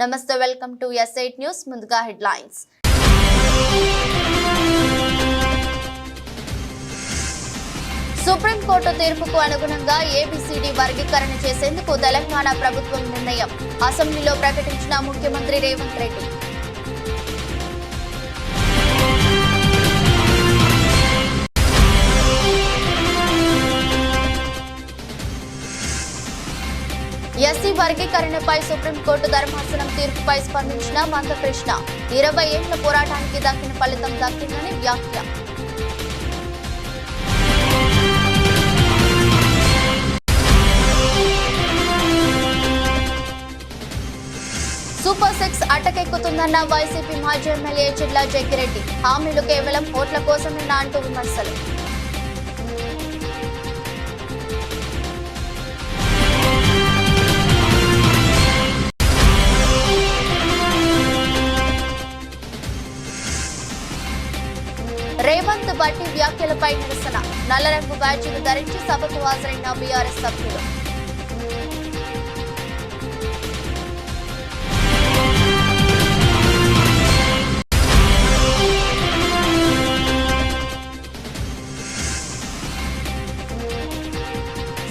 నమస్తే, welcome to S8 news. ముందుగా headlines. Supreme court తీర్పుకు అనుగుణంగా ABCD వర్గీకరణ చేసేందుకు తెలంగాణ ప్రభుత్వం నిర్ణయం. అసెంబ్లీలో ప్రకటించిన ముఖ్యమంత్రి రేవంత్ రెడ్డి. ఎస్సీ వర్గీకరణపై సుప్రీంకోర్టు ధర్మాసనం తీర్పుపై స్పందించిన మందకృష్ణ. 20 ఏళ్ల పోరాటానికి దక్కిన ఫలితం దక్కిందని వ్యాఖ్య. సూపర్ 6 అటకెక్కుతుందన్న వైసీపీ మాజీ ఎమ్మెల్యే చిట్ల జగ్గిరెడ్డి. హామీలు కేవలం ఓట్ల కోసమేనా అంటూ విమర్శలు. రేవంత్ బట్టి వ్యాఖ్యలపై నిరసన. నల్లరంగు బ్యాడ్జీలు ధరించి సభకు హాజరైన బీఆర్ఎస్ సభ్యులు.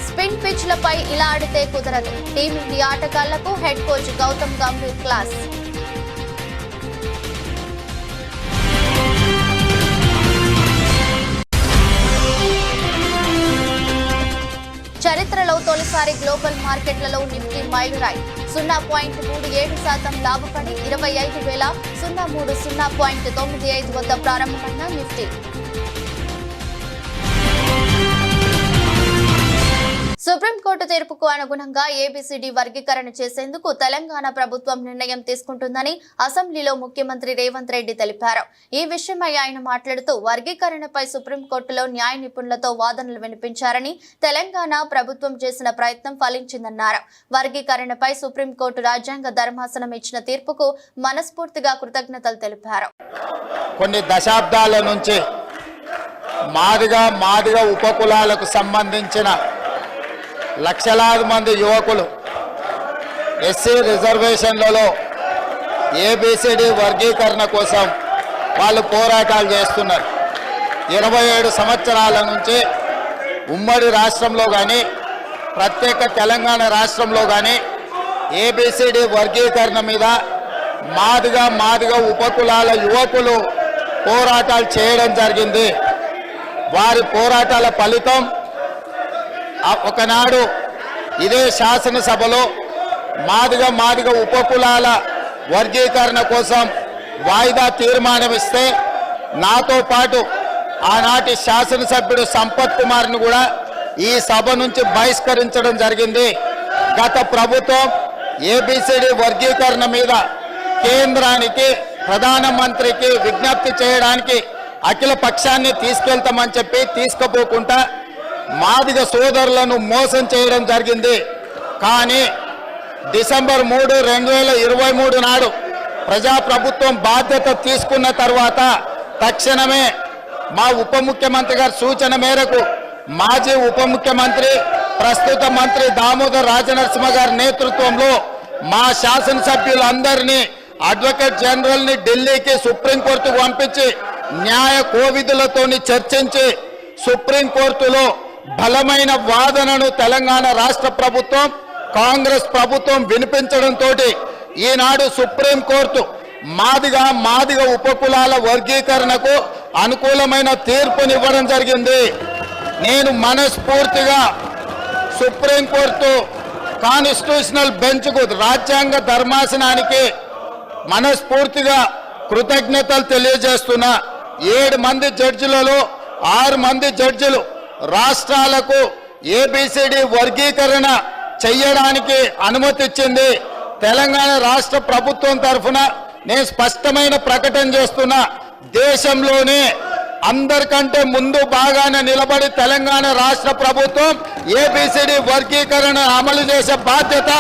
స్పిన్ పిచ్లపై ఇలా ఆడితే కుదరదు. టీమిండియా ఆటగాళ్లకు head coach Gautam Gambhir class. చరిత్రలో తొలిసారి గ్లోబల్ మార్కెట్లలో నిఫ్టీ మైలురాయి. 0.37% లాభపడి 25,003.95 వద్ద ప్రారంభమైన నిఫ్టీ. సుప్రీంకోర్టు తీర్పుకు అనుగుణంగా ABCD వర్గీకరణ చేసేందుకు తెలంగాణ ప్రభుత్వం నిర్ణయం తీసుకుంటుందని అసెంబ్లీలో ముఖ్యమంత్రి రేవంత్ రెడ్డి తెలిపారు. ఈ విషయమై ఆయన మాట్లాడుతూ వర్గీకరణపై సుప్రీంకోర్టులో న్యాయ నిపుణులతో వాదనలు వినిపించారని, తెలంగాణ ప్రభుత్వం చేసిన ప్రయత్నం ఫలించిందన్నారు. వర్గీకరణపై సుప్రీంకోర్టు రాజ్యాంగ ధర్మాసనం ఇచ్చిన తీర్పుకు మనస్ఫూర్తిగా కృతజ్ఞతలు తెలిపారు. కొన్ని దశాబ్దాల నుంచి మాదిగ ఉపకులాలకు సంబంధించిన లక్షలాది మంది యువకులు ఎస్సీ రిజర్వేషన్లలో ABCD వర్గీకరణ కోసం వాళ్ళు పోరాటాలు చేస్తున్నారు. 27 సంవత్సరాల నుంచి ఉమ్మడి రాష్ట్రంలో కానీ ప్రత్యేక తెలంగాణ రాష్ట్రంలో కానీ ABCD వర్గీకరణ మీద మాదిగ ఉపకులాల యువకులు పోరాటాలు చేయడం జరిగింది. వారి పోరాటాల ఫలితం ఒకనాడు ఇదే శాసనసభలో మాదిగ ఉపకులాల వర్గీకరణ కోసం వాయిదా తీర్మానం ఇస్తే నాతో పాటు ఆనాటి శాసనసభ్యుడు సంపత్ కుమార్ను కూడా ఈ సభ నుంచి బహిష్కరించడం జరిగింది. గత ప్రభుత్వం ABCD వర్గీకరణ మీద కేంద్రానికి ప్రధానమంత్రికి విజ్ఞప్తి చేయడానికి అఖిల పక్షాన్ని తీసుకెళ్తామని చెప్పి తీసుకుపోకుండా మాదిగ సోదరులను మోసం చేయడం జరిగింది. కానీ డిసెంబర్ 3, 2023 నాడు ప్రజాప్రభుత్వం బాధ్యత తీసుకున్న తర్వాత తక్షణమే మా ఉప ముఖ్యమంత్రి గారి సూచన మేరకు మాజీ ఉప ముఖ్యమంత్రి ప్రస్తుత మంత్రి దామోదర్ రాజనరసింహ గారి నేతృత్వంలో మా శాసనసభ్యులందరినీ అడ్వకేట్ జనరల్ని ఢిల్లీకి సుప్రీంకోర్టుకు పంపించి న్యాయ కోవిధులతోని చర్చించి సుప్రీంకోర్టులో బలమైన వాదనను తెలంగాణ రాష్ట్ర ప్రభుత్వం కాంగ్రెస్ ప్రభుత్వం వినిపించడంతో ఈనాడు సుప్రీంకోర్టు మాదిగ ఉపకులాల వర్గీకరణకు అనుకూలమైన తీర్పునివ్వడం జరిగింది. నేను మనస్ఫూర్తిగా సుప్రీంకోర్టు కాన్స్టిట్యూషనల్ బెంచ్కు రాజ్యాంగ ధర్మాసనానికి మనస్ఫూర్తిగా కృతజ్ఞతలు తెలియజేస్తున్నా. 7 మంది జడ్జిలలో 6 మంది జడ్జిలు రాష్ట్రాలకు ABCD వర్గీకరణ చెయ్యడానికి అనుమతి ఇచ్చింది. తెలంగాణ రాష్ట్ర ప్రభుత్వం తరఫున నేను స్పష్టమైన ప్రకటన చేస్తున్నా. దేశంలోనే అందరికంటే ముందు బాగానే నిలబడి తెలంగాణ రాష్ట్ర ప్రభుత్వం ABCD వర్గీకరణ అమలు చేసే బాధ్యత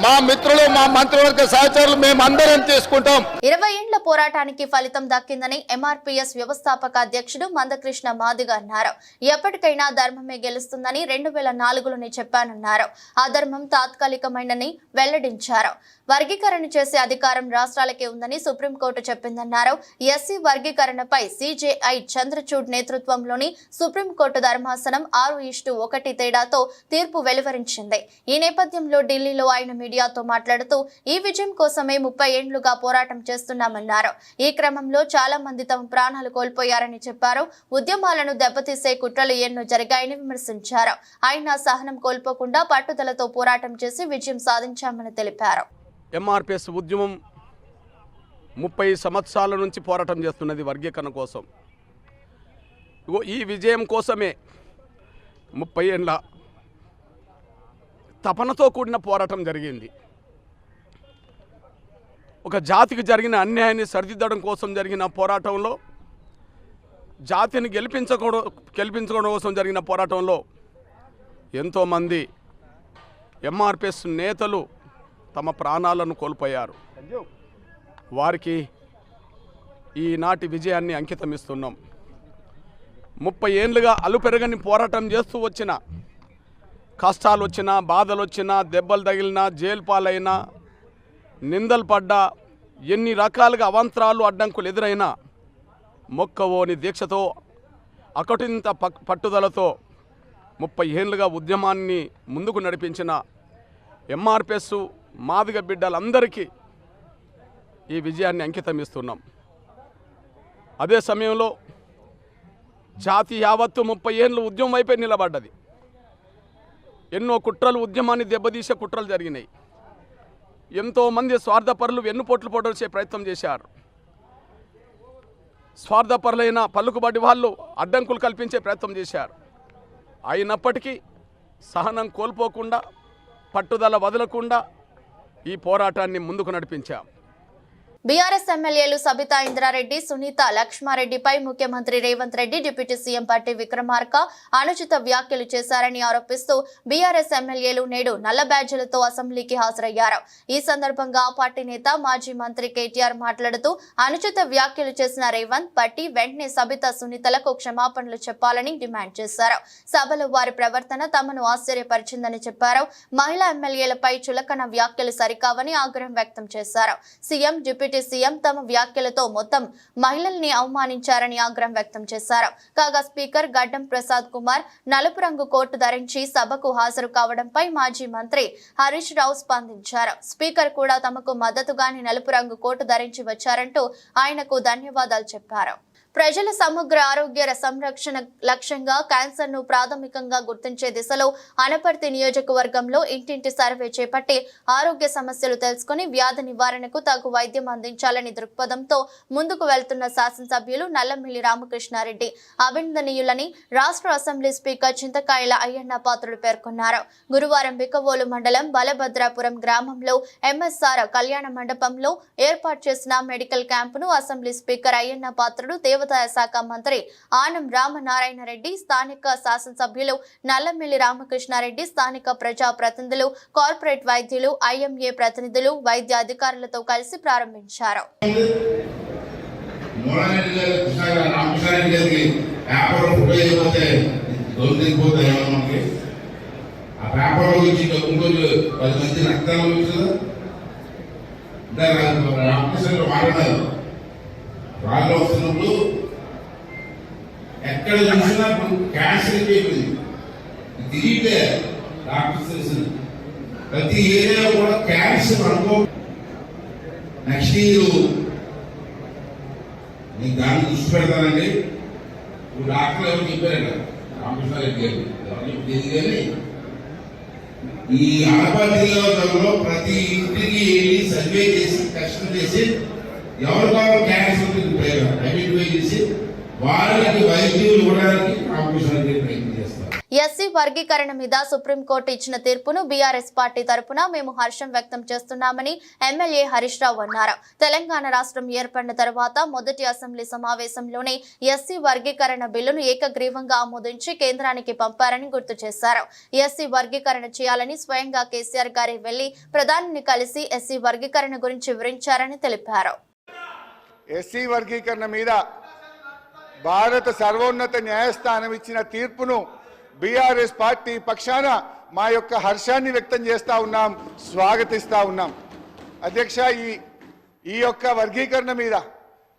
మా మిత్రులు మా మంత్రివర్గ సహచరులు మేమందరం తీసుకుంటాం. 20 ఏళ్ల పోరాటానికి ఫలితం దక్కిందని MRPS వ్యవస్థాపక అధ్యక్షుడు మందకృష్ణ మాదిగ అన్నారు. ఎప్పటికైనా ధర్మమే గెలుస్తుందని 2004లోనే చెప్పానన్నారు. ఆ ధర్మం తాత్కాలికమైనని వెల్లడించారు. వర్గీకరణ చేసే అధికారం రాష్ట్రాలకే ఉందని సుప్రీంకోర్టు చెప్పిందన్నారు. ఎస్సీ వర్గీకరణపై సిజేఐ చంద్రచూడ్ నేతృత్వంలోని సుప్రీంకోర్టు ధర్మాసనం 6:1 తేడాతో తీర్పు వెలువరించింది. ఈ నేపథ్యంలో ఢిల్లీలో ఆయన మీడియాతో మాట్లాడుతూ ఈ విజయం కోసమే 30 ఏళ్లుగా పోరాటం చేస్తున్నామన్నారు. ఈ క్రమంలో చాలా మంది తమ ప్రాణాలు కోల్పోయారని చెప్పారు. ఉద్యమాలను దెబ్బతీసే కుట్రలు ఎన్నో జరిగాయని విమర్శించారు. ఆయన సహనం కోల్పోకుండా పట్టుదలతో పోరాటం చేసి విజయం సాధించామని తెలిపారు. ఎంఆర్పిఎస్ ఉద్యమం 30 సంవత్సరాల నుంచి పోరాటం చేస్తున్నది వర్గీకరణ కోసం. ఈ విజయం కోసమే 30 ఏళ్ళ తపనతో కూడిన పోరాటం జరిగింది. ఒక జాతికి జరిగిన అన్యాయాన్ని సరిదిద్దడం కోసం జరిగిన పోరాటంలో, జాతిని గెలిపించుకోవడం కోసం జరిగిన పోరాటంలో ఎంతోమంది ఎంఆర్పిఎస్ నేతలు తమ ప్రాణాలను కోల్పోయారు. వారికి ఈనాటి విజయాన్ని అంకితమిస్తున్నాం. 30 ఏళ్ళుగా అలుపెరగని పోరాటం చేస్తూ వచ్చిన, కష్టాలు వచ్చినా, బాధలు వచ్చినా, దెబ్బలు తగిలినా, జైలు పాలైనా, నిందలు పడ్డా, ఎన్ని రకాలుగా అవాంతరాలు అడ్డంకులు ఎదురైనా మొక్కవోని దీక్షతో, అకటింత పట్టుదలతో 30 ఏళ్ళుగా ఉద్యమాన్ని ముందుకు నడిపించిన ఎంఆర్పిఎస్ మాదిగ బిడ్డలందరికీ ఈ విజయాన్ని అంకితమిస్తున్నాం. అదే సమయంలో జాతి యావత్తు 30 ఏళ్ళు ఉద్యమం వైపే నిలబడ్డది. ఎన్నో కుట్రలు, ఉద్యమాన్ని దెబ్బతీసే కుట్రలు జరిగినాయి. ఎంతోమంది స్వార్థపరులు వెన్నుపోట్లు పొడల్చే ప్రయత్నం చేశారు. స్వార్థపరులైన పలుకుబడి వాళ్ళు అడ్డంకులు కల్పించే ప్రయత్నం చేశారు. అయినప్పటికీ సహనం కోల్పోకుండా, పట్టుదల వదలకుండా ఈ పోరాటాన్ని ముందుకు నడిపించాం. బీఆర్ఎస్ ఎమ్మెల్యేలు సబితా ఇంద్రారెడ్డి, సునీత లక్ష్మారెడ్డిపై ముఖ్యమంత్రి రేవంత్ రెడ్డి, డిప్యూటీ సీఎం పట్టి విక్రమార్క అనుచిత వ్యాఖ్యలు చేశారని ఆరోపిస్తూ బీఆర్ఎస్ ఎమ్మెల్యేలు నేడు నల్ల బ్యాడ్జీలతో అసెంబ్లీకి హాజరయ్యారు. ఈ సందర్భంగా ఆ పార్టీ నేత మాజీ మంత్రి కేటీఆర్ మాట్లాడుతూ అనుచిత వ్యాఖ్యలు చేసిన రేవంత్, పట్టి వెంటనే సబితా, సునీతలకు క్షమాపణలు చెప్పాలని డిమాండ్ చేశారు. సభలో వారి ప్రవర్తన తమను ఆశ్చర్యపరిచిందని చెప్పారు. మహిళా ఎమ్మెల్యేలపై చులకన వ్యాఖ్యలు సరికావని ఆగ్రహం వ్యక్తం చేశారు. సీఎం, డిప్యూటీ సీఎం తమ వ్యాఖ్యలతో మొత్తం మహిళల్ని అవమానించారని ఆగ్రహం వ్యక్తం చేశారు. కాగా స్పీకర్ గడ్డం ప్రసాద్ కుమార్ నలుపు రంగు కోటు ధరించి సభకు హాజరు కావడంపై మాజీ మంత్రి హరీష్ రావు స్పందించారు. స్పీకర్ కూడా తమకు మద్దతుగానే నలుపు రంగు కోటు ధరించి వచ్చారంటూ ఆయనకు ధన్యవాదాలు చెప్పారు. ప్రజల సమగ్ర ఆరోగ్య సంరక్షణ లక్ష్యంగా క్యాన్సర్ ను ప్రాథమికంగా గుర్తించే దిశలో అనపర్తి నియోజకవర్గంలో ఇంటింటి సర్వే చేపట్టి ఆరోగ్య సమస్యలు తెలుసుకుని వ్యాధి నివారణకు తగు వైద్యం అందించాలని దృక్పథంతో ముందుకు వెళ్తున్న శాసనసభ్యులు నల్లమిల్లి రామకృష్ణారెడ్డి అభినందనీయులని రాష్ట్ర అసెంబ్లీ స్పీకర్ చింతకాయల అయ్యన్న పాత్రుడు పేర్కొన్నారు. గురువారం బికవోలు మండలం బలభద్రాపురం గ్రామంలో ఎంఎస్ఆర్ కళ్యాణ మండపంలో ఏర్పాటు చేసిన medical క్యాంపును assembly speaker Ayyanna Patrudu, దేవాదాయ శాఖ మంత్రి ఆనం రామనారాయణ రెడ్డి, స్థానిక శాసనసభ్యులు నల్లమిల్లి రామకృష్ణారెడ్డి, స్థానిక ప్రజా ప్రతినిధులు, కార్పొరేట్ వైద్యులు, ఐఎంఏ ప్రతినిధులు, వైద్య అధికారులతో కలిసి ప్రారంభించారు. వాళ్ళు వస్తున్నప్పుడు ఎక్కడ చూసినా క్యాన్సర్ తిరిగితే డాక్టర్స్ తెలిసిన ప్రతి ఏరియా కూడా క్యాన్సర్ అనుకో. నెక్స్ట్ ఇయర్ నేను దాన్ని దృష్టి పెడతానండి. ఇప్పుడు డాక్టర్ ఎవరు చెప్పారంట, రామకృష్ణారెడ్డి గారు ఎవరు తెలియదు. కానీ ఈ అనపర్తి జిల్లాలో ప్రతి ఇంటికి వెళ్ళి సర్వే చేసి, టెస్ట్ చేసి ఎవరు కావాలి క్యాన్సర్ ఐడెంటిఫై చేసి వారికి వైద్యులు ఇవ్వడానికి రామకృష్ణారెడ్డి ప్రయత్నం చేస్తారు. ఎస్సీ వర్గీకరణ మీద సుప్రీంకోర్టు ఇచ్చిన తీర్పును బీఆర్ఎస్ పార్టీ తరపున మేము హర్షం వ్యక్తం చేస్తున్నామని ఎమ్మెల్యే హరీష్ రావు అన్నారు. తెలంగాణ రాష్ట్రం ఏర్పడిన తర్వాత మొదటి అసెంబ్లీ సమావేశంలోనే ఎస్సీ వర్గీకరణ బిల్లును ఏకగ్రీవంగా ఆమోదించి కేంద్రానికి పంపారని గుర్తు చేశారు. ఎస్సీ వర్గీకరణ చేయాలని స్వయంగా కేసీఆర్ గారి వెళ్లి ప్రధానిని కలిసి ఎస్సీ వర్గీకరణ గురించి వివరించారని తెలిపారు. ఎస్సీ వర్గీకరణ మీద భారత సర్వోన్నత న్యాయస్థానం ఇచ్చిన తీర్పును బీఆర్ఎస్ పార్టీ పక్షాన మా యొక్క హర్షాన్ని వ్యక్తం చేస్తా ఉన్నాం, స్వాగతిస్తా ఉన్నాం. అధ్యక్ష, ఈ యొక్క వర్గీకరణ మీద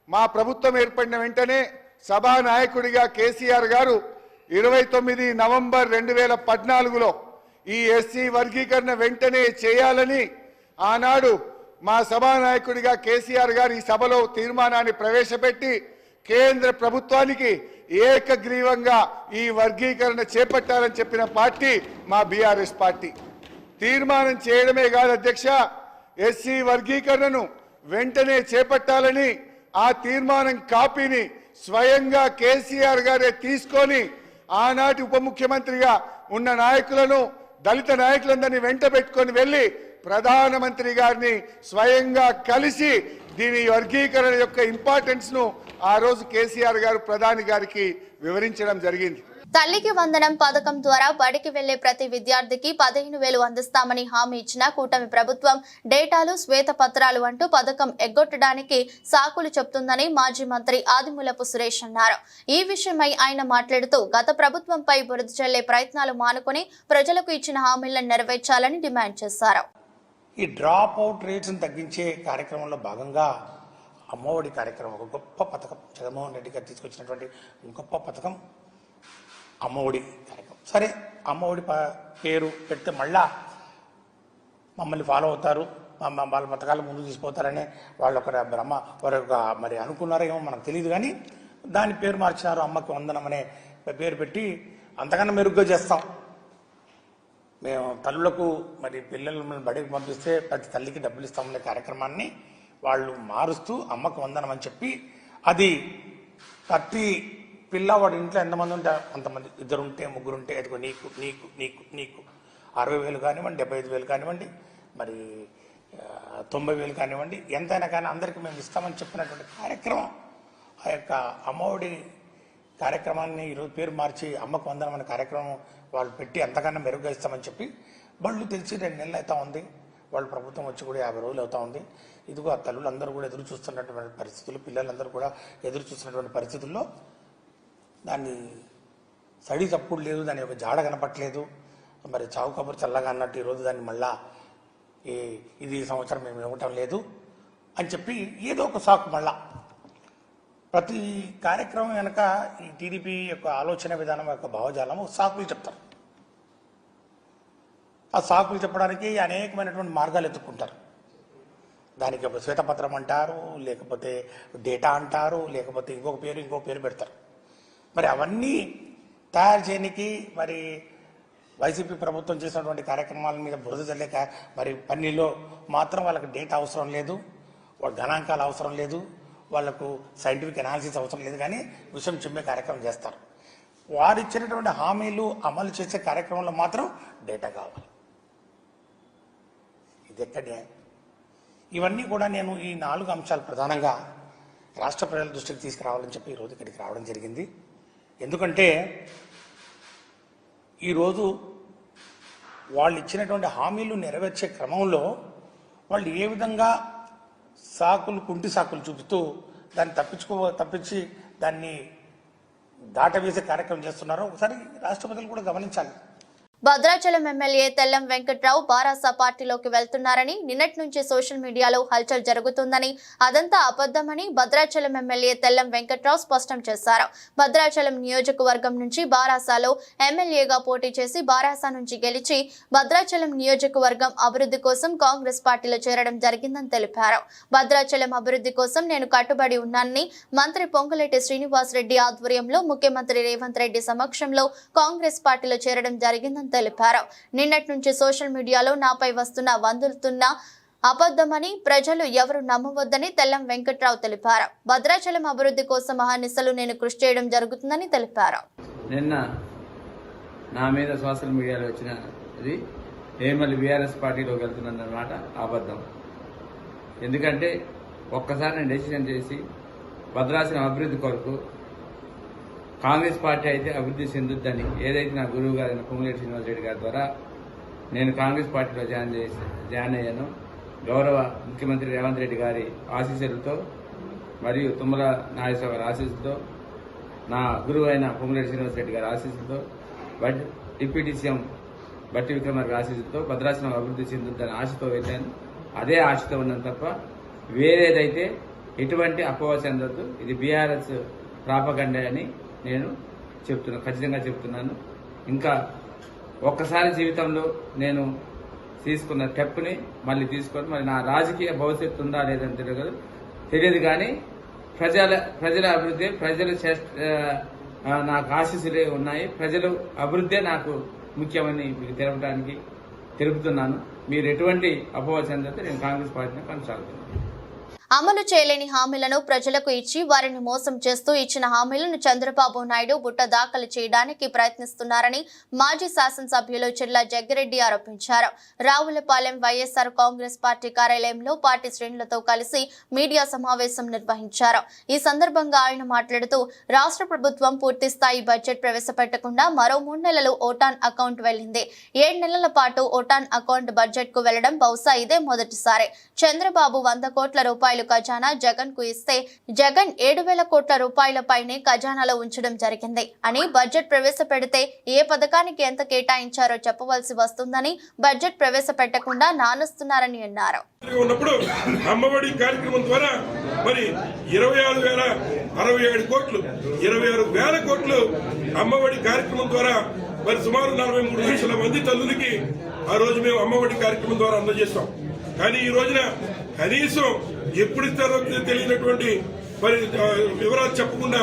మా ప్రభుత్వం ఏర్పడిన వెంటనే సభానాయకుడిగా కేసీఆర్ గారు 29 నవంబర్ 2014లో ఈ ఎస్సీ వర్గీకరణ వెంటనే చేయాలని ఆనాడు మా సభానాయకుడిగా కేసీఆర్ గారు ఈ సభలో తీర్మానాన్ని ప్రవేశపెట్టి కేంద్ర ప్రభుత్వానికి ఏకగ్రీవంగా ఈ వర్గీకరణ చేపట్టాలని చెప్పిన పార్టీ మా బీఆర్ఎస్ పార్టీ. తీర్మానం చేయడమే కాదు అధ్యక్ష, ఎస్సీ వర్గీకరణను వెంటనే చేపట్టాలని ఆ తీర్మానం కాపీని స్వయంగా కేసీఆర్ గారే తీసుకొని ఆనాటి ఉప ముఖ్యమంత్రిగా ఉన్న నాయకులను, దళిత నాయకులందరినీ వెంట పెట్టుకొని వెళ్లి ప్రధానమంత్రి గారిని స్వయంగా కలిసి దీని వర్గీకరణ యొక్క ఇంపార్టెన్స్ ను ఆ రోజు కేసీఆర్ గారు ప్రధాని గారికి వివరించడం జరిగింది. తల్లికి వందనం పథకం ద్వారా బడికి వెళ్లే ప్రతి విద్యార్థికి 15,000 అందిస్తామని హామీ ఇచ్చిన కూటమి ప్రభుత్వం డేటాలు, శ్వేతపత్రాలు అంటూ పథకం ఎగ్గొట్టడానికి సాకులు చెప్తుందని మాజీ మంత్రి ఆదిమూలపు సురేష్ అన్నారు. ఈ విషయమై ఆయన మాట్లాడుతూ గత ప్రభుత్వంపై బురద చల్లే ప్రయత్నాలు మానుకొని ప్రజలకు ఇచ్చిన హామీలను నెరవేర్చాలని డిమాండ్ చేశారు. ఈ డ్రాప్ అవుట్ రేట్స్ని తగ్గించే కార్యక్రమంలో భాగంగా అమ్మఒడి కార్యక్రమం ఒక గొప్ప పథకం, జగన్మోహన్ రెడ్డి గారు తీసుకొచ్చినటువంటి గొప్ప పథకం అమ్మఒడి కార్యక్రమం. సరే, అమ్మఒడి పేరు పెడితే మళ్ళా మమ్మల్ని ఫాలో అవుతారు, వాళ్ళ పథకాలు ముందుకు తీసుకుపోతారనే వాళ్ళు ఒక బ్రహ్మ వారు మరి అనుకున్నారో ఏమో మనకు తెలియదు, కానీ దాని పేరు మార్చినారు. అమ్మకి వందనం అనే పేరు పెట్టి అంతకన్నా మెరుగ్గా చేస్తాం. మేము తల్లులకు మరి పిల్లలను బడికి పంపిస్తే ప్రతి తల్లికి డబ్బులు ఇస్తామనే కార్యక్రమాన్ని వాళ్ళు మారుస్తూ అమ్మకు వందనం అని చెప్పి, అది ప్రతి పిల్లవాడి ఇంట్లో ఎంతమంది ఉంటే అంతమంది, 2 ఉంటే 3 ఉంటే అదిగో నీకు నీకు నీకు నీకు 60,000 కానివ్వండి, 75,000 కానివ్వండి, మరి 90,000 కానివ్వండి, ఎంతైనా కానీ అందరికీ మేము ఇస్తామని చెప్పినటువంటి కార్యక్రమం. ఆ యొక్క అమ్మఒడి కార్యక్రమాన్ని ఈరోజు పేరు మార్చి అమ్మకు వందనం అనే కార్యక్రమం వాళ్ళు పెట్టి అంతకన్నా మెరుగ్గా ఇస్తామని చెప్పి బళ్ళు తెలిసి 2 నెలలు అవుతా ఉంది. వాళ్ళు ప్రభుత్వం వచ్చి కూడా 50 రోజులు అవుతా ఉంది. ఇదిగో ఆ తల్లులందరూ కూడా ఎదురు చూస్తున్నటువంటి పరిస్థితులు, పిల్లలందరూ కూడా ఎదురు చూస్తున్నటువంటి పరిస్థితుల్లో దాన్ని సడి తప్పుడు లేదు, దాని యొక్క జాడ కనపట్లేదు. మరి చావు కబురు చల్లగా అన్నట్టు ఈరోజు దాన్ని మళ్ళా ఇది సంవత్సరం మేము ఇవ్వటం లేదు అని చెప్పి ఏదో ఒక సాకు మళ్ళా ప్రతి కార్యక్రమం వెనక ఈ టీడీపీ యొక్క ఆలోచన విధానం యొక్క భావజాలము సాకులు చెప్తారు. ఆ సాకులు చెప్పడానికి అనేకమైనటువంటి మార్గాలు ఎత్తుక్కుంటారు. దానికి ఒక శ్వేతపత్రం అంటారు, లేకపోతే డేటా అంటారు, లేకపోతే ఇంకో పేరు పెడతారు. మరి అవన్నీ తయారు చేయడానికి మరి వైసీపీ ప్రభుత్వం చేసినటువంటి కార్యక్రమాల మీద బురద చల్లేక మరి పన్నీలో మాత్రం వాళ్ళకి డేటా అవసరం లేదు, వాళ్ళ గణాంకాలు అవసరం లేదు, వాళ్లకు సైంటిఫిక్ అనాలిసిస్ అవసరం లేదు, కానీ విషయం చిమ్మే కార్యక్రమం చేస్తారు. వారు ఇచ్చినటువంటి హామీలు అమలు చేసే కార్యక్రమంలో మాత్రం డేటా కావాలి. ఇది ఎక్కడ న్యాయం? ఇవన్నీ కూడా నేను ఈ 4 అంశాలు ప్రధానంగా రాష్ట్ర ప్రజల దృష్టికి తీసుకురావాలని చెప్పి ఈరోజు ఇక్కడికి రావడం జరిగింది. ఎందుకంటే ఈరోజు వాళ్ళు ఇచ్చినటువంటి హామీలు నెరవేర్చే క్రమంలో వాళ్ళు ఏ విధంగా కుంటి సాకులు చూపుతూ దాన్ని తప్పించి దాన్ని దాటవేసే కార్యక్రమం చేస్తున్నారో ఒకసారి రాష్ట్ర ప్రజలు కూడా గమనించాలి. భద్రాచలం ఎమ్మెల్యే తెల్లం వెంకట్రావు బారాస పార్టీలోకి వెళ్తున్నారని, నిన్నటి నుంచి సోషల్ మీడియాలో హల్చల్ జరుగుతుందని, అదంతా అబద్ధమని భద్రాచలం ఎమ్మెల్యే తెల్లం వెంకట్రావు స్పష్టం చేశారు. భద్రాచలం నియోజకవర్గం నుంచి బారాసాలో ఎమ్మెల్యేగా పోటీ చేసి బారాసా నుంచి గెలిచి భద్రాచలం నియోజకవర్గం అభివృద్ధి కోసం కాంగ్రెస్ పార్టీలో చేరడం జరిగిందని తెలిపారు. భద్రాచలం అభివృద్ధి కోసం నేను కట్టుబడి ఉన్నానని మంత్రి పొంగులేటి శ్రీనివాస్ రెడ్డి ఆధ్వర్యంలో ముఖ్యమంత్రి రేవంత్ రెడ్డి సమక్షంలో కాంగ్రెస్ పార్టీలో చేరడం జరిగిందని తెలిపారు. నిన్నటి నుంచి సోషల్ మీడియాలో నాపై వందులుతున్న అబద్ధమని ప్రజలు ఎవరు నమ్మవద్దని తెల్లం వెంకట్రావు తెలిపారు. భద్రాచలం అభివృద్ధి కోసం అహర్నిశలు నేను కృషి చేయడం జరుగుతుందని తెలిపారు. నిన్న నా మీద సోషల్ మీడియాలో వచ్చినది మళ్ళీ బీఆర్ఎస్ పార్టీలోకి వెళ్తున్నమాట అబద్ధం. ఎందుకంటే ఒక్కసారి నేను డెసిషన్ చేసి భద్రాచలం అభివృద్ధి కొరకు కాంగ్రెస్ పార్టీ అయితే అభివృద్ధి చెందుద్దని ఏదైతే నా గురువు గారైన పొంగులేటి శ్రీనివాస్ రెడ్డి గారి ద్వారా నేను కాంగ్రెస్ పార్టీలో జాయిన్ అయ్యాను. గౌరవ ముఖ్యమంత్రి రేవంత్ రెడ్డి గారి ఆశీస్సులతో మరియు తుమ్మల నాగేశ్వర గారి ఆశీస్సులతో, నా గురువు అయిన పొంగులేటి శ్రీనివాస్ రెడ్డి గారి ఆశీస్సులతో, డిప్యూటీ సీఎం బట్టి విక్రమార్క ఆశీస్సులతో భద్రాచలం అభివృద్ధి చెందుద్దని ఆశతో వెళ్ళాను. అదే ఆశతో ఉన్నాను తప్ప వేరేదైతే ఎటువంటి అపోహ చెందొద్దు. ఇది బీఆర్ఎస్ ప్రాపగండా అని నేను ఖచ్చితంగా చెప్తున్నాను. ఇంకా ఒక్కసారి జీవితంలో నేను తీసుకున్న స్టెప్ని మళ్ళీ తీసుకొని మరి నా రాజకీయ భవిష్యత్తు ఉందా లేదని తెలియదు కానీ ప్రజల అభివృద్ధి నాకు ఆశీస్సులే ఉన్నాయి. ప్రజలు అభివృద్ధే నాకు ముఖ్యమని మీకు తెలుపుతున్నాను. మీరు ఎటువంటి అపోహ చెందితే నేను కాంగ్రెస్ పార్టీని కొనసాగుతున్నాను. అమలు చేయలేని హామీలను ప్రజలకు ఇచ్చి వారిని మోసం చేస్తూ ఇచ్చిన హామీలను చంద్రబాబు నాయుడు బుట్ట దాఖలు చేయడానికి ప్రయత్నిస్తున్నారని మాజీ శాసనసభ్యులు చిర్ల జగ్గిరెడ్డి ఆరోపించారు. రావులపాలెం వైఎస్ఆర్ కాంగ్రెస్ పార్టీ కార్యాలయంలో పార్టీ శ్రేణులతో కలిసి మీడియా సమావేశం నిర్వహించారు. ఈ సందర్భంగా ఆయన మాట్లాడుతూ రాష్ట్ర ప్రభుత్వం పూర్తి స్థాయి బడ్జెట్ ప్రవేశపెట్టకుండా మరో 3 నెలలు ఓటాన్ అకౌంట్ వెళ్లింది. 7 నెలల పాటు ఓటాన్ అకౌంట్ బడ్జెట్ కు వెళ్లడం బహుశా ఇదే మొదటిసారి. చంద్రబాబు 100 కోట్ల రూపాయలు ఖజానా జగన్ కు ఇస్తే జగన్ 7,000 కోట్ల రూపాయలపైనే ఖజానాలో ఉంచడం జరిగింది అని, బడ్జెట్ ప్రవేశపెడితే ఏ పథకానికి ఎంత కేటాయించారో చెప్పవలసి వస్తుందని బడ్జెట్ ప్రవేశపెట్టకుండా నానుస్తున్నారని అన్నారు. ఉన్నప్పుడు అమ్మఒడి కార్యక్రమం ద్వారా మరి 26,067 కోట్లు 26,000 కోట్లు అమ్మఒడి కార్యక్రమం ద్వారా మరి సుమారు 43 లక్షల మంది తల్లులకి ఆ రోజు మేము అమ్మఒడి కార్యక్రమం ద్వారా అందజేస్తాం. కానీ ఈ రోజున కనీసం ఎప్పుడు ఇస్తారో తెలియనటువంటి మరి వివరాలు చెప్పకుండా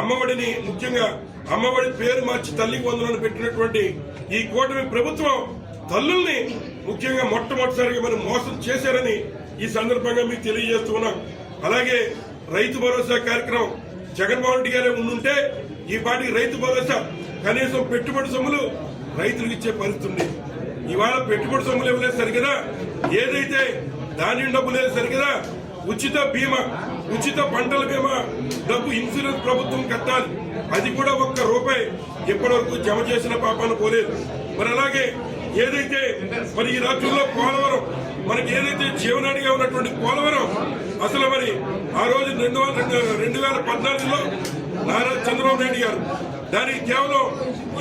అమ్మఒడిని, ముఖ్యంగా అమ్మఒడి పేరు మార్చి తల్లికి వందనాలు పెట్టినటువంటి ఈ కూటమి ప్రభుత్వం తల్లుల్ని ముఖ్యంగా మొట్టమొదటిసారిగా మనం మోసం చేశారని ఈ సందర్భంగా మీకు తెలియజేస్తున్నాం. అలాగే రైతు భరోసా కార్యక్రమం జగన్మోహన్ రెడ్డి గారే ఉండుంటే ఈ పాటికి రైతు భరోసా కనీసం పెట్టుబడి సొమ్ములు రైతులకు ఇచ్చే పరిస్థితి ఉంది. ఇవాళ పెట్టుబడి సొమ్ములు ఇవ్వలేదు సరిగదా, ఏదైతే ధాన్యం డబ్బు లేదు సరిగదా, ఉచిత బీమా, ఉచిత పంటల బీమా డబ్బు ఇన్సూరెన్స్ ప్రభుత్వం కట్టాలి, అది కూడా 1 రూపాయి ఇప్పటి వరకు జమ చేసిన పాపాను పోలేదు. మరి అలాగే ఏదైతే మరి ఈ రాష్ట్రంలో పోలవరం మనకి ఏదైతే జీవనాడిగా ఉన్నటువంటి పోలవరం అసలు మరి ఆ రోజు 2014లో నారా చంద్రబాబు నాయుడు గారు దానికి కేవలం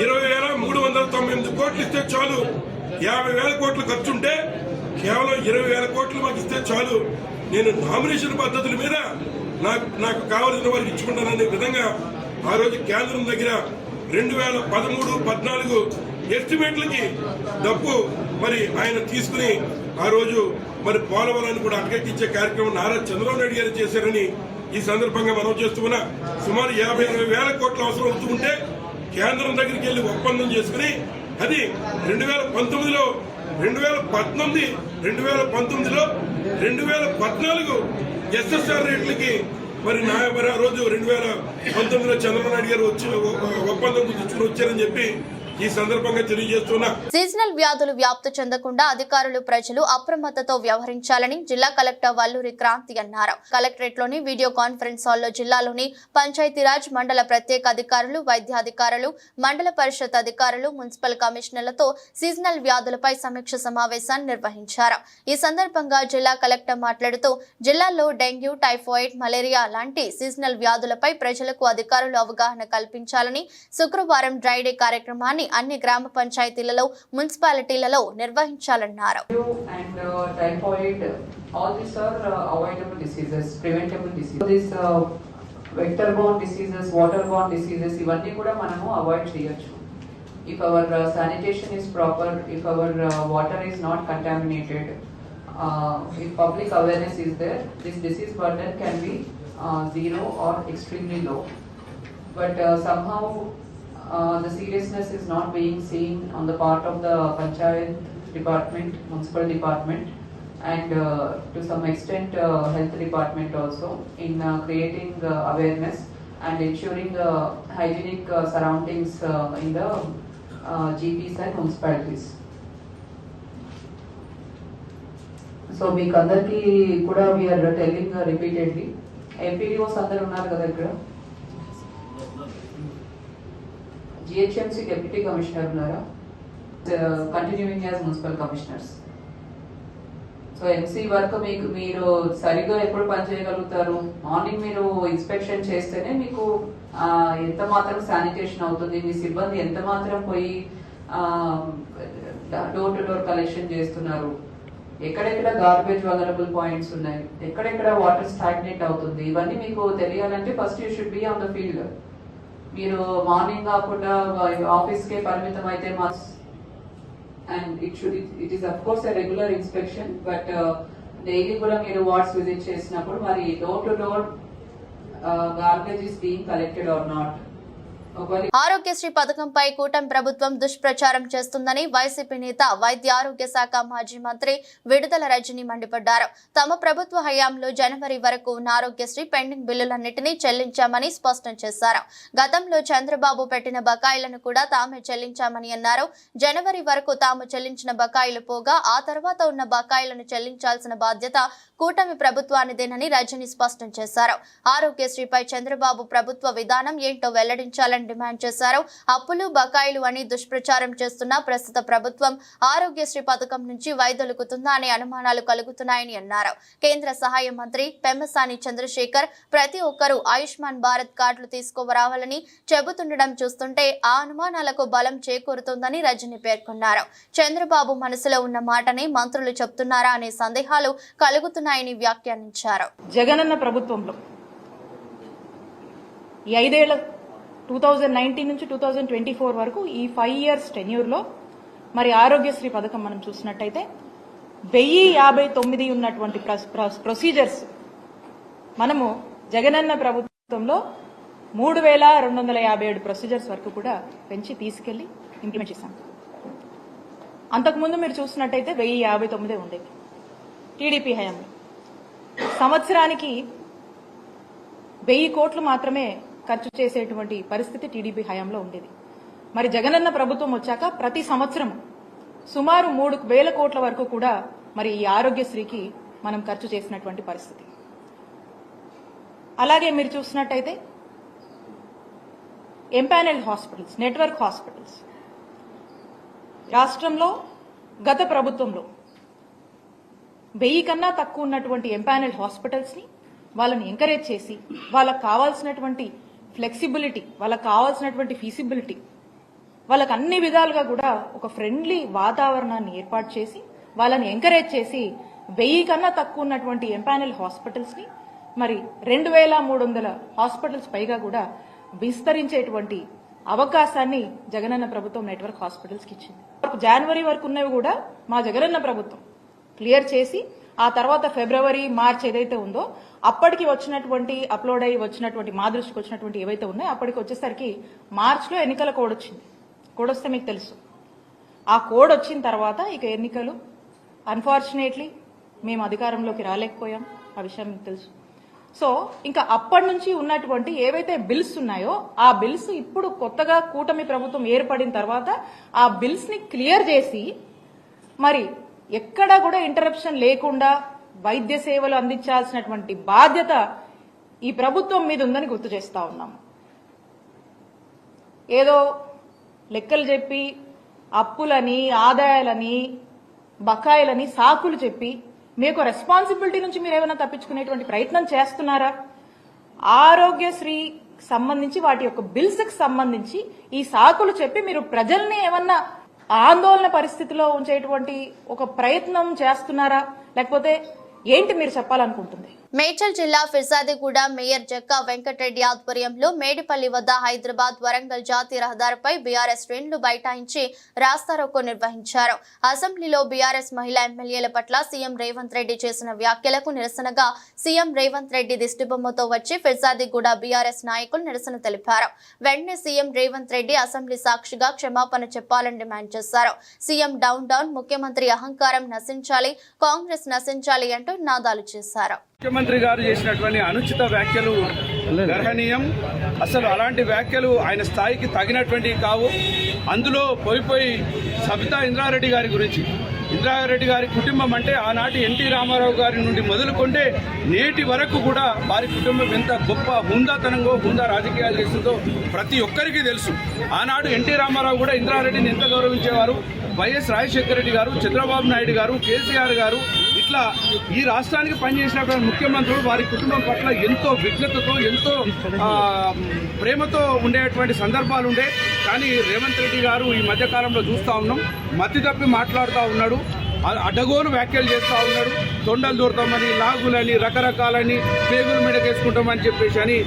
20,398 కోట్లు ఇస్తే చాలు, 50,000 కోట్లు ఖర్చుంటే కేవలం 20,000 కోట్లు మాకు ఇస్తే చాలు, నేను నామినేషన్ పద్ధతుల మీద నాకు కావలసిన వారికి ఇచ్చుకుంటాననే విధంగా ఆ రోజు కేంద్రం దగ్గర 2013-14 ఎస్టిమేట్లకి డబ్బు మరి ఆయన తీసుకుని ఆ రోజు మరి పోలవరాన్ని కూడా అటకెక్కించే కార్యక్రమం నారా చంద్రబాబు నాయుడు గారు చేశారని ఈ సందర్భంగా మనం చేస్తున్నా. సుమారు 50,000 కోట్ల అవసరం అవుతుంటే కేంద్రం దగ్గరికి వెళ్లి ఒప్పందం చేసుకుని అది 2019లో 2014 ఎస్ఎస్ఆర్ రేట్లకి మరి ఆ రోజు 2019లో చంద్రబాబు నాయుడు గారు వచ్చి ఒప్పందం కుదుర్చుకుని వచ్చారని చెప్పి ఈ సందర్భంగా తెలియజేస్తున్నా. సీజనల్ వ్యాధులు వ్యాప్తి చెందకుండా అధికారులు, ప్రజలు అప్రమత్తతో వ్యవహరించాలని జిల్లా కలెక్టర్ వల్లూరి క్రాంతి అన్నారు. కలెక్టరేట్ లోని వీడియో కాన్ఫరెన్స్ హాల్లో జిల్లాలోని పంచాయతీరాజ్ మండల ప్రత్యేక అధికారులు, వైద్యాధికారులు, మండల పరిషత్ అధికారులు, మున్సిపల్ కమిషనర్లతో సీజనల్ వ్యాధులపై సమీక్ష సమావేశాన్ని నిర్వహించారు. ఈ సందర్భంగా జిల్లా కలెక్టర్ మాట్లాడుతూ జిల్లాలో డెంగ్యూ, టైఫాయిడ్, మలేరియా లాంటి సీజనల్ వ్యాధులపై ప్రజలకు అధికారులు అవగాహన కల్పించాలని, శుక్రవారం డ్రైడే కార్యక్రమాన్ని అన్ని గ్రామ పంచాయతీలలో, మున్సిపాలిటీలలో నిర్వహించాలన్నారు. All these are avoidable diseases, preventable diseases. These vector-borne diseases, water-borne diseases, ఇవన్నీ కూడా మనము అవాయిడ్ చేయొచ్చు. If our sanitation is proper, if our water is not contaminated, if public awareness is there, this disease burden can be zero or extremely low. But somehow the seriousness is not being seen on the part of the Panchayat department, municipal department, and to some extent health department also in creating awareness and ensuring hygienic surroundings in the GPs and municipalities. So మీకు అందరికీ కూడా we are telling repeatedly, MPDOs అందరూ ఉన్నారు కదా ఇక్కడ, GHMC Deputy Commissioner ఉన్నారా, continuing as municipal commissioners. So MC work మీరు సరిగా ఎప్పుడు పనిచేయగలుగుతారు? మార్నింగ్ మీరు ఇన్స్పెక్షన్ చేస్తేనే మీకు ఎంత మాత్రం శానిటేషన్ అవుతుంది, మీ సిబ్బంది ఎంత మాత్రం పోయి డోర్ టు డోర్ కలెక్షన్ చేస్తున్నారు, ఎక్కడెక్కడ గార్బేజ్ వలరబుల్ పాయింట్స్ ఉన్నాయి, ఎక్కడెక్కడ వాటర్ స్టాగ్నేట్ అవుతుంది, ఇవన్నీ మీకు తెలియాలంటే first you should be on the field. మీరు మార్నింగ్ కాకుండా ఆఫీస్కే పరిమితం అయితే and it is of course regular inspection, but daily కూడా మీరు వార్డ్స్ విజిట్ చేసినప్పుడు మరి door to door garbage is being collected or not. Aarogyasri పథకంపై కూటమి ప్రభుత్వం దుష్ప్రచారం చేస్తుందని వైసీపీ నేత వైద్య ఆరోగ్య శాఖ మాజీ మంత్రి విడుదల రజని మండిపడ్డారు. తమ ప్రభుత్వ హయాంలో జనవరి వరకు ఉన్న ఆరోగ్యశ్రీ పెండింగ్ బిల్లులన్నింటినీ చెల్లించామని స్పష్టం చేశారు. గతంలో చంద్రబాబు పెట్టిన బకాయిలను కూడా తామే చెల్లించామని అన్నారు. జనవరి వరకు తాము చెల్లించిన బకాయిలు పోగా ఆ తర్వాత ఉన్న బకాయిలను చెల్లించాల్సిన బాధ్యత కూటమి ప్రభుత్వానిదేనని రజని స్పష్టం చేశారు. ఆరోగ్యశ్రీపై చంద్రబాబు ప్రభుత్వ విధానం ఏంటో వెల్లడించాలని డిమాండ్ చేశారు. అప్పులు బకాయిలు అని దుష్ప్రచారం చేస్తున్న ప్రస్తుత ప్రభుత్వం ఆరోగ్యశ్రీ పథకం నుంచి వైదొలుగుతుందా అనే అనుమానాలు కలుగుతున్నాయని అన్నారు. కేంద్ర సహాయ మంత్రి పెమ్మసాని చంద్రశేఖర్ ప్రతి ఒక్కరూ ఆయుష్మాన్ భారత్ కార్డులు తీసుకురావాలని చెబుతుండడం చూస్తుంటే ఆ అనుమానాలకు బలం చేకూరుతుందని రజని పేర్కొన్నారు. చంద్రబాబు మనసులో ఉన్న మాటని మంత్రులు చెప్తున్నారా అనే సందేహాలు కలుగుతున్నాయని వ్యాఖ్యానించారు. జగనన్న ప్రభుత్వంలో ఈ 5 ఏళ్ల 2019 నుంచి 2024 వరకు ఈ 5 years టెన్యూర్లో మరి ఆరోగ్యశ్రీ పథకం మనం చూసినట్టయితే 1059 ఉన్నటువంటి ప్రొసీజర్స్ మనము జగనన్న ప్రభుత్వంలో 3257 ప్రొసీజర్స్ వరకు కూడా పెంచి తీసుకెళ్లి ఇంప్లిమెంట్ చేశాం. అంతకుముందు మీరు చూసినట్టయితే 1059 ఉండేది టీడీపీ హయాంలో. సంవత్సరానికి 1000 కోట్లు మాత్రమే ఖర్చు చేసేటువంటి పరిస్థితి టీడీపీ హయాంలో ఉండేది. మరి జగనన్న ప్రభుత్వం వచ్చాక ప్రతి సంవత్సరం సుమారు 3000 కోట్ల వరకు కూడా మరి ఈ ఆరోగ్యశ్రీకి మనం ఖర్చు చేసినటువంటి పరిస్థితి. అలాగే మీరు చూసినట్టయితే ఎంపానెల్డ్ హాస్పిటల్స్, నెట్వర్క్ హాస్పిటల్స్ రాష్ట్రంలో గత ప్రభుత్వంలో 1000 కన్నా తక్కువ ఉన్నటువంటి ఎంపానెల్డ్ హాస్పిటల్స్ ని వాళ్ళని ఎంకరేజ్ చేసి వాళ్ళకు కావాల్సినటువంటి ఫ్లెక్సిబిలిటీ, వాళ్ళకు కావాల్సినటువంటి ఫీసిబిలిటీ, వాళ్ళకు అన్ని విధాలుగా కూడా ఒక ఫ్రెండ్లీ వాతావరణాన్ని ఏర్పాటు చేసి వాళ్ళని ఎంకరేజ్ చేసి 1000 కన్నా తక్కువ ఉన్నటువంటి ఎంపానెల్ హాస్పిటల్స్ ని మరి 2300 హాస్పిటల్స్ పైగా కూడా విస్తరించేటువంటి అవకాశాన్ని జగనన్న ప్రభుత్వం నెట్వర్క్ హాస్పిటల్స్ కి ఇచ్చింది. జనవరి వరకు ఉన్నవి కూడా మా జగనన్న ప్రభుత్వం క్లియర్ చేసి ఆ తర్వాత ఫిబ్రవరి, మార్చ్ ఏదైతే ఉందో అప్పటికి వచ్చినటువంటి అప్లోడ్ అయ్యి వచ్చినటువంటి మా దృష్టికి వచ్చినటువంటి ఏవైతే ఉన్నాయో అప్పటికి వచ్చేసరికి మార్చ్లో ఎన్నికల కోడ్ వచ్చింది. కోడ్ వస్తే మీకు తెలుసు. ఆ కోడ్ వచ్చిన తర్వాత ఇక ఎన్నికలు అన్ఫార్చునేట్లీ మేము అధికారంలోకి రాలేకపోయాం. ఆ విషయం మీకు తెలుసు. సో ఇంకా అప్పటి నుంచి ఉన్నటువంటి ఏవైతే బిల్స్ ఉన్నాయో ఆ బిల్స్ ఇప్పుడు కొత్తగా కూటమి ప్రభుత్వం ఏర్పడిన తర్వాత ఆ బిల్స్ ని క్లియర్ చేసి మరి ఎక్కడా కూడా ఇంటరప్షన్ లేకుండా వైద్య సేవలు అందించాల్సినటువంటి బాధ్యత ఈ ప్రభుత్వం మీద ఉందని గుర్తు చేస్తా ఉన్నాం. ఏదో లెక్కలు చెప్పి అప్పులని, ఆదాయాలని, బకాయిలని సాకులు చెప్పి మీకు రెస్పాన్సిబిలిటీ నుంచి మీరు ఏమైనా తప్పించుకునేటువంటి ప్రయత్నం చేస్తున్నారా? ఆరోగ్యశ్రీ సంబంధించి వాటి యొక్క బిల్స్ కి సంబంధించి ఈ సాకులు చెప్పి మీరు ప్రజల్ని ఏమన్నా ఆందోళన పరిస్థితిలో ఉంచేటువంటి ఒక ప్రయత్నం చేస్తున్నారా, లేకపోతే ఏంటి మీరు చెప్పాలనుకుంటుంది? మేడ్చల్ జిల్లా ఫిర్జాదిగూడ మేయర్ జక్కా వెంకటరెడ్డి ఆధ్వర్యంలో మేడిపల్లి వద్ద హైదరాబాద్ వరంగల్ జాతీయ రహదారిపై బీఆర్ఎస్ శ్రేణులు బైఠాయించి రాస్తారోకో నిర్వహించారు. అసెంబ్లీలో బీఆర్ఎస్ మహిళా ఎమ్మెల్యేల పట్ల సీఎం రేవంత్ రెడ్డి చేసిన వ్యాఖ్యలకు నిరసనగా సీఎం రేవంత్ రెడ్డి దిష్టిబొమ్మతో వచ్చి ఫిర్జాదిగూడ బీఆర్ఎస్ నాయకులు నిరసన తెలిపారు. వెంటనే సీఎం రేవంత్ రెడ్డి అసెంబ్లీ సాక్షిగా క్షమాపణ చెప్పాలని డిమాండ్ చేశారు. సీఎం డౌన్ ముఖ్యమంత్రి అహంకారం నశించాలి, కాంగ్రెస్ నశించాలి అంటూ నినాదాలు చేశారు. ముఖ్యమంత్రి గారు చేసినటువంటి అనుచిత వ్యాఖ్యలు గర్హనీయం. అసలు అలాంటి వ్యాఖ్యలు ఆయన స్థాయికి తగినటువంటివి కావు. అందులో పోయి సబితా ఇంద్రారెడ్డి గారి గురించి, ఇంద్రారెడ్డి గారి కుటుంబం అంటే ఆనాటి ఎన్టీ రామారావు గారి నుండి మొదలుకొంటే నేటి వరకు కూడా వారి కుటుంబం ఎంత గొప్ప హుందాతనంగా హుందా రాజకీయాలు చేస్తుందో ప్రతి ఒక్కరికి తెలుసు. ఆనాడు ఎన్టీ రామారావు కూడా ఇంద్రారెడ్డిని ఎంత గౌరవించేవారు. వైఎస్ రాజశేఖర రెడ్డి గారు, చంద్రబాబు నాయుడు గారు, కేసీఆర్ గారు, ఇట్లా ఈ రాష్ట్రానికి పనిచేసినటువంటి ముఖ్యమంత్రులు వారి కుటుంబం పట్ల ఎంతో విజ్ఞతతో, ఎంతో ప్రేమతో ఉండేటువంటి సందర్భాలు ఉండే. కానీ రేవంత్ రెడ్డి గారు ఈ మధ్యకాలంలో చూస్తూ ఉన్నాం, మతి తప్పి మాట్లాడుతూ ఉన్నాడు. అడ్డగోలు వ్యాఖ్యలు చేస్తూ ఉన్నాడు. తొండలు దూరతామని, లాగులని, రకరకాలని, పేగులు మెడకేసుకుంటామని చెప్పేసి అని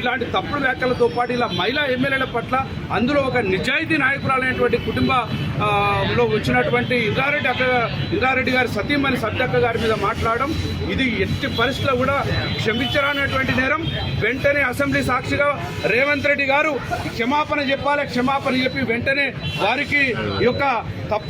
ఇలాంటి తప్పుడు వ్యాఖ్యలతో పాటు ఇలా మహిళా ఎమ్మెల్యేల పట్ల, అందులో ఒక నిజాయితీ నాయకురాలైనటువంటి కుటుంబంలో వచ్చినటువంటి ఇంద్రారెడ్డి గారి సతీమణి సత్యక్క గారి మీద మాట్లాడడం ఇది ఎట్టి పరిస్థితుల్లో కూడా క్షమించరానటువంటి నేరం. వెంటనే అసెంబ్లీ సాక్షిగా రేవంత్ రెడ్డి గారు క్షమాపణ చెప్పాలి. క్షమాపణ చెప్పి వెంటనే వారికి ఈ యొక్క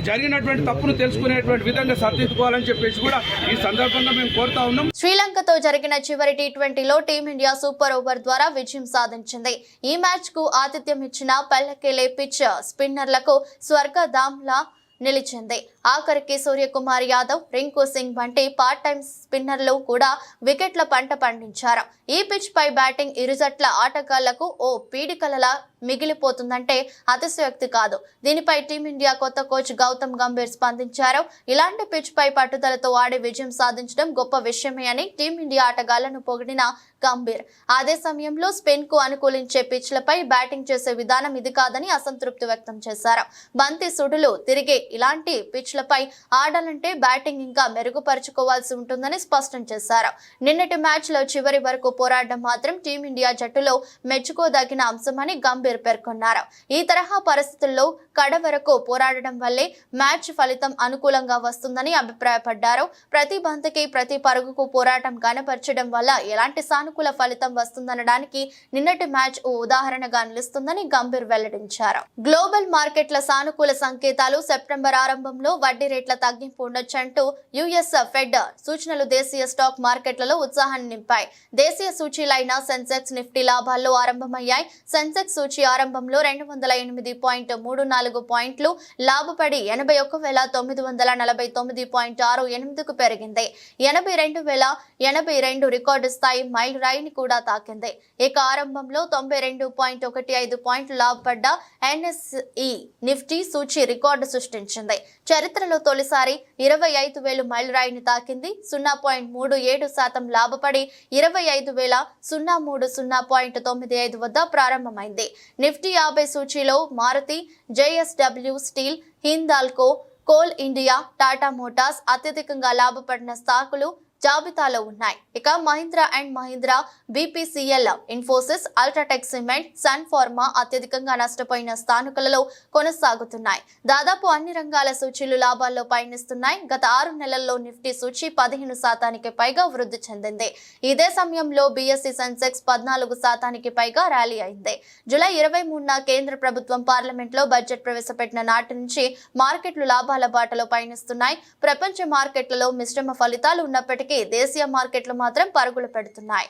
జరిగినటువంటి తప్పును తెలుసుకునేటువంటి విధంగా సరిదిద్దుకోవాలని చెప్పేసి కూడా ఈ సందర్భంగా మేము కోరుతా ఉన్నాం. శ్రీలంకతో జరిగిన చివరి టీ20లో టీమిండియా సూపర్ ఓవర్ ద్వారా విజయం సాధించింది. ఈ మ్యాచ్ కు ఆతిథ్యం ఇచ్చిన పల్లెకెలే పిచ్ స్పిన్నర్లకు స్వర్గధామ్లా నిలిచింది. ఆఖరికి సూర్యకుమార్ యాదవ్, రింకు సింగ్ వంటి పార్ట్ టైం స్పిన్నర్లు కూడా వికెట్ల పంట పండించారు. ఈ పిచ్ పై బ్యాటింగ్ ఇరు జట్ల ఆటగాళ్లకు ఓ పీడికలలా మిగిలిపోతుందంటే అతిశయోక్తి కాదు. దీనిపై టీమిండియా కొత్త కోచ్ గౌతమ్ గంభీర్ స్పందించారు. ఇలాంటి పిచ్ పై పట్టుదలతో ఆడి విజయం సాధించడం గొప్ప విషయమే అని టీమిండియా ఆటగాళ్లను పొగిడిన గంభీర్ అదే సమయంలో స్పిన్ కు అనుకూలించే పిచ్లపై బ్యాటింగ్ చేసే విధానం ఇది కాదని అసంతృప్తి వ్యక్తం చేశారు. బంతి సుడులు తిరిగే ఇలాంటి పిచ్లపై ఆడాలంటే బ్యాటింగ్ ఇంకా మెరుగుపరుచుకోవాల్సి ఉంటుందని స్పష్టం చేశారు. నిన్నటి మ్యాచ్ లో చివరి వరకు పోరాడడం మాత్రం టీమిండియా జట్టులో మెచ్చుకోదగిన అంశమని గంభీర్ పేర్కొన్నారు. ఈ తరహా పరిస్థితుల్లో కడ వరకు పోరాడడం వల్లే మ్యాచ్ ఫలితం అనుకూలంగా వస్తుందని అభిప్రాయపడ్డారు. ప్రతి బంతికి, ప్రతి పరుగుకు పోరాటం కనపరచడం వల్ల ఎలాంటి సానుకూల ఫలితం వస్తుందనడానికి నిన్నటి మ్యాచ్ ఓ ఉదాహరణగా నిలుస్తుందని గంభీర్ వెల్లడించారు. గ్లోబల్ మార్కెట్ల సానుకూల సంకేతాలు సెప్టెంబర్ ఆరంభంలో వడ్డీ రేట్ల తగ్గింపు ఉండొచ్చంటూ యుఎస్ ఫెడ్ సూచనలు దేశీయ స్టాక్ మార్కెట్లలో ఉత్సాహాన్ని నింపాయి. దేశీయ సూచీలైన సెన్సెక్స్, నిఫ్టీ లాభాల్లో ఆరంభమయ్యాయి. సెన్సెక్స్ సూచీ ఆరంభంలో 208.34 పాయింట్లు లాభపడి 81,949.68కు పెరిగింది. 82,082 రికార్డు స్థాయి మైల్ రాయిని కూడా తాకింది. ఇక ఆరంభంలో 92.15 పాయింట్లు లాభపడ్డ ఎన్ఎస్ఈ నిఫ్టీ సూచీ రికార్డు సృష్టించింది. చరిత్రలో తొలిసారి 25,000 మైల్ రాయిని తాకింది. 0.37% లాభపడి 25,030.95 వద్ద ప్రారంభమైంది. నిఫ్టీ 50 సూచీలో Maruti, JSW Steel, Hindalco, Coal India, Tata Motors అత్యధికంగా లాభపడిన స్టాకులు జాబితాలో ఉన్నాయి. ఇక Mahindra and Mahindra, BPCL, Infosys, UltraTech Cement, Sun Pharma అత్యధికంగా నష్టపోయిన స్థానికులలో కొనసాగుతున్నాయి. దాదాపు అన్ని రంగాల సూచీలు లాభాల్లో పయనిస్తున్నాయి. గత 6 నెలల్లో నిఫ్టీ సూచీ 15% పైగా వృద్ధి చెందింది. ఇదే సమయంలో బీఎస్సీ సెన్సెక్స్ 14% పైగా ర్యాలీ అయింది. జూలై 23న కేంద్ర ప్రభుత్వం పార్లమెంట్లో బడ్జెట్ ప్రవేశపెట్టిన నాటి నుంచి మార్కెట్లు లాభాల బాటలో పయనిస్తున్నాయి. ప్రపంచ మార్కెట్లలో మిశ్రమ ఫలితాలు ఉన్నప్పటికీ దేశీయ మార్కెట్లు మాత్రం పరుగులు పెడుతున్నాయి.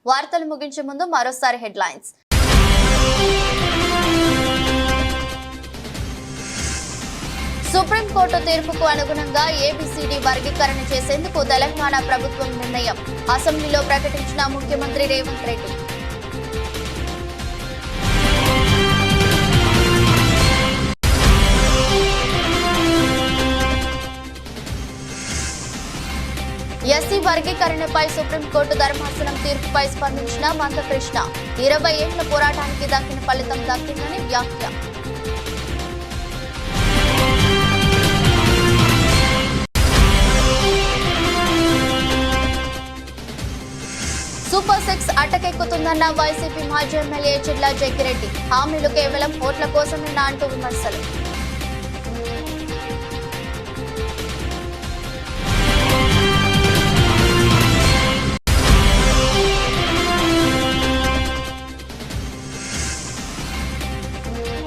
వార్తలు ముగించే ముందు మరోసారి హెడ్లైన్స్. సుప్రీంకోర్టు తీర్పుకు అనుగుణంగా ఏబిసిడి వర్గీకరణ చేసేందుకు తెలంగాణ ప్రభుత్వం నిర్ణయం. అసెంబ్లీలో ప్రకటించిన ముఖ్యమంత్రి రేవంత్ రెడ్డి. ఎస్సీ వర్గీకరణపై సుప్రీంకోర్టు ధర్మాసనం తీర్పుపై స్పందించిన మందకృష్ణ. 20 ఏళ్ల పోరాటానికి దక్కిన ఫలితం దక్కిందని వ్యాఖ్య. సూపర్ 6 అటకెక్కుతుందన్న వైసీపీ మాజీ ఎమ్మెల్యే చిర్ల జగ్గిరెడ్డి. హామీలు కేవలం ఓట్ల కోసమేనా అంటూ విమర్శలు.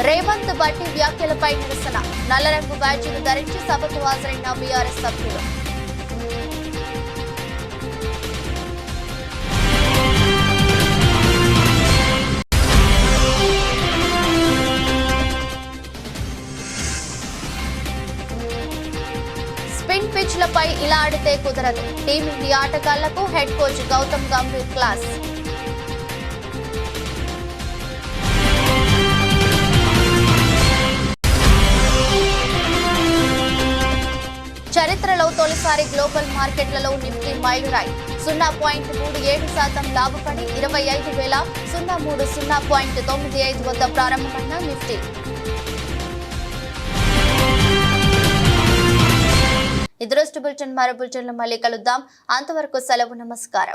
రేవంత్ బట్టి వ్యాఖ్యలపై నిరసన. నల్లరంగు బ్యాడ్జీలు ధరించి సభకు హాజరైన బీఆర్ఎస్ సభ్యులు. స్పిన్ పిచ్లపై ఇలా ఆడితే కుదరదు. టీమిండియా ఆటగాళ్లకు head coach Gautam Gambhir class. చరిత్రలో తొలిసారి గ్లోబల్ మార్కెట్లలో నిఫ్టీ మైలురాయి. 0.37% లాభపడి 25,030.95 వద్ద ప్రారంభమైన నిఫ్టీ ఇది రోజు బులెటిన్. మరో బులెటిన్లో మళ్ళీ కలుద్దాం. అంతవరకు సెలవు. నమస్కారం.